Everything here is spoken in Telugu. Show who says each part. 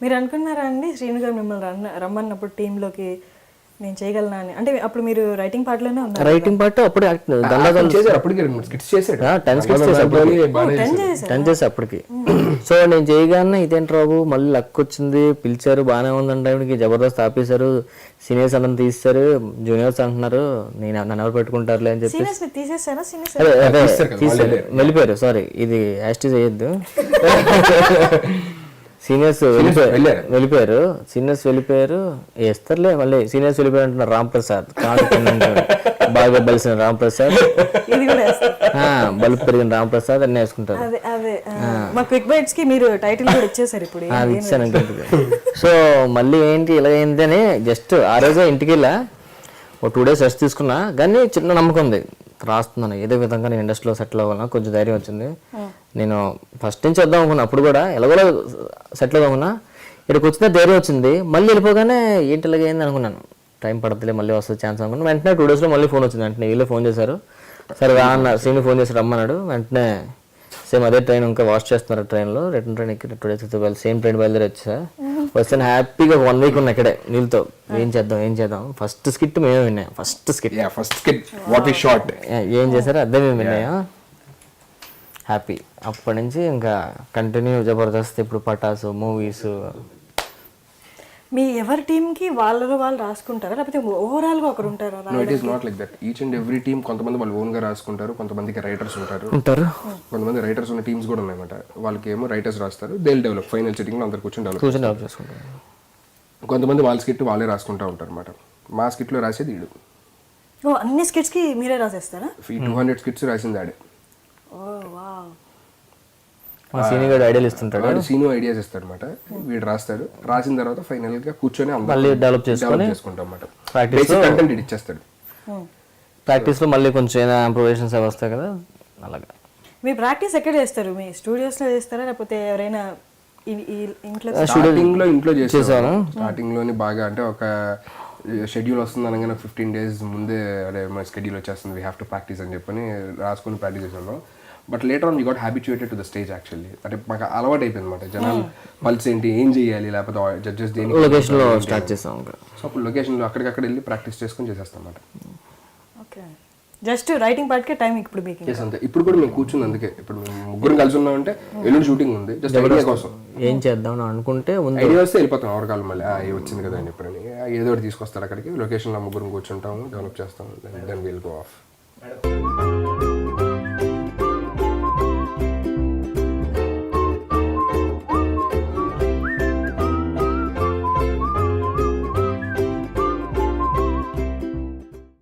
Speaker 1: మీరు అనుకున్నారా అండి శ్రీను గారు మిమ్మల్ని రమ్మన్నప్పుడు టీంలోకి నేను చేయగలనా అని? అంటే అప్పుడు మీరు రైటింగ్ పార్ట్లోనే ఉన్నారు.
Speaker 2: రైటింగ్ పార్ట్ అప్పుడు
Speaker 3: చేశారు, అప్పటికి 2 skits చేశాడు.
Speaker 2: 10 skits చేసి 10 చేసి అప్పటికి. సో నేను చేయగానే ఇదేంటి రాబు మళ్ళీ లక్ వచ్చింది, పిలిచారు, బాగానే ఉందంటే ఇప్పటికి జబర్దస్త్ ఆపేశారు, సీనియర్స్ అందరం తీస్తారు, జూనియర్స్ అంటున్నారు, నేను నన్ను ఎవరు పెట్టుకుంటారులే అని చెప్పి తీసారు, వెళ్ళిపోయారు. సారీ, ఇది యాస్టీజ్ అయ్యొద్దు. సీనియర్స్ వెళ్ళిపోయారు, సీనియర్స్ వెళ్ళిపోయారు, వేస్తారులే మళ్ళీ. సీనియర్స్ వెళ్ళిపోయారు అంటున్నారు రామ్ ప్రసాద్, బాగా బలిసిన రామ్ ప్రసాద్, బల్బు పెరిగిన రామ్ ప్రసాద్ అన్నీ వేసుకుంటారు. అది ఇచ్చాను. సో మళ్ళీ ఏంటి ఇలాగైంది అని జస్ట్ ఆ రోజే ఇంటికి వెళ్ళా, ఒక 2 days రెస్ట్ తీసుకున్నా. కానీ చిన్న నమ్మకం ఉంది, రాస్తున్నాను ఏదో విధంగా నేను ఇండస్ట్రీలో సెటిల్ అవ్వాలన్నా కొంచెం ధైర్యం వచ్చింది. నేను ఫస్ట్ నుంచి వద్దాం అనుకున్నా, అప్పుడు కూడా ఎలాగోలా సెటిల్ అవుతున్నా, ఇక్కడికి వచ్చిన ధైర్యం వచ్చింది. మళ్ళీ వెళ్ళిపోగానే ఏంటి ఇలాగైంది అనుకున్నాను, టైం పడుతుంది మళ్ళీ వస్తుంది ఛాన్స్ అనుకున్నాను. వెంటనే 2 daysలో మళ్ళీ ఫోన్ వచ్చింది. వెంటనే వీళ్ళే ఫోన్ చేశారు, సరే రా అన్నారు, సీని ఫోన్ చేసి రమ్మన్నాడు. వెంటనే సేమ్ అదే ట్రైన్ ఇంకా వాష్ చేస్తున్నారు ట్రైన్లో, రిటర్న్ ట్రైన్ ఎక్కి 2 days సేమ్ ట్రైన్ బయలుదేరి వచ్చా. వస్తే హ్యాపీగా 1 week ఉన్నా ఇక్కడే నీళ్ళతో. ఏం చేద్దాం ఫస్ట్ స్కిట్ మేమే విన్నాం. ఫస్ట్ స్కిట్
Speaker 3: వాట్ ఈ షాట్
Speaker 2: ఏం చేశారో అదే మేము విన్నాయా, హ్యాపీ. అప్పటి నుంచి ఇంకా కంటిన్యూ జబర్దస్త్, ఇప్పుడు పటాసు, మూవీస్.
Speaker 1: మీ ఎవరి టీంకి వాళ్ళలో వాళ్ళు రాసుకుంటారా లేకపోతే ఓవరాల్గా ఒకరు ఉంటారా?
Speaker 3: No, it is not like that. Each and every team కొంతమంది వాళ్ళు ఓన్గా రాసుకుంటారు, కొంతమందికి రైటర్స్ ఉంటారు, కొంతమంది రైటర్స్ ఉన్న టీమ్స్ కూడా ఉన్నాయన్నమాట. వాళ్ళకి ఏమో రైటర్స్ రాస్తారు, దే విల్ డెవలప్. ఫైనల్ సిట్టింగ్లో అందరు కూర్చొని డెవలప్ చేసుకుంటారు. కొంతమంది వాళ్ళ స్కిట్ వాళ్ళే రాసుకుంటూ ఉంటారు అనమాట. మా స్కిట్లో రాసేది ఈడు.
Speaker 1: అన్ని స్కిట్స్కి మీరే రాసేస్తారా?
Speaker 3: 200 skits రాసింది ఆడే.
Speaker 2: సీనియర్ ఐడియాలు ఇస్తుంటాడు,
Speaker 3: సీనియర్ ఐడియాస్ ఇస్తాడు అనమాట. వీడు రాస్తాడు, రాసిన తర్వాత ఫైనల్ గా కూర్చొని
Speaker 2: మళ్ళీ డెవలప్ చేసుకుంటాం
Speaker 3: అనమాట. కంటెంట్ ఇచ్చేస్తాడు.
Speaker 2: ప్రాక్టీస్ లో మళ్ళీ కొంచెం ఏదైనా ఇంప్రూవేషన్స్ అవి వస్తాయి కదా, అలాగా.
Speaker 1: మీ ప్రాక్టీస్ ఎక్కడ చేస్తారు? మీ స్టూడియోస్ లో చేస్తారా లేకపోతే ఎవరైనా ఇంట్లో?
Speaker 3: ఇంట్లో చేసేసాను. స్టార్టింగ్ లోని బాగా అంటే ఒక షెడ్యూల్ వస్తుంది అనగానే 15 days ముందే అదే మన షెడ్యూల్ వచ్చేస్తుంది, వీ హ్యావ్ టు ప్రాక్టీస్ అని చెప్పని రాసుకుని ప్రాక్టీస్ చేసాను. But later on we got habituated to the stage actually. అంటే మాకు అలవాటు అయిపోయింది అనమాట. జనాలు పల్స్ ఏంటి, ఏం చేయాలి, లేకపోతే జడ్జెస్ దేని
Speaker 2: లొకేషన్లో స్టార్ట్ చేస్తాం.
Speaker 3: సో అప్పుడు లొకేషన్లో అక్కడికక్కడ వెళ్ళి ప్రాక్టీస్ చేసుకొని చేసేస్తాం అనమాట.
Speaker 1: ఓకే, జస్ట్ రైటింగ్ పార్ట్కే టైం ఇప్పుడు మీకు
Speaker 3: అంతే. ఇప్పుడు కూడా మేము కూర్చుంది అందుకే. ఇప్పుడు మేము ముగ్గురు కలిసి ఉన్నామంటే ఎల్లుండి షూటింగ్ ఉంది, జస్ట్ ఐడియా కోసం
Speaker 2: ఏం చేద్దాం అనుకుంటే
Speaker 3: ఐడియా వస్తే వెళ్ళిపోతాం. ఎవరికాలం మళ్ళీ వచ్చింది కదా అని చెప్పని ఏదో ఒకటి తీసుకొస్తారు అక్కడికి. లొకేషన్లో ముగ్గురు కూర్చుంటాము, డెవలప్ చేస్తాము, దెన్ విల్ గో ఆఫ్.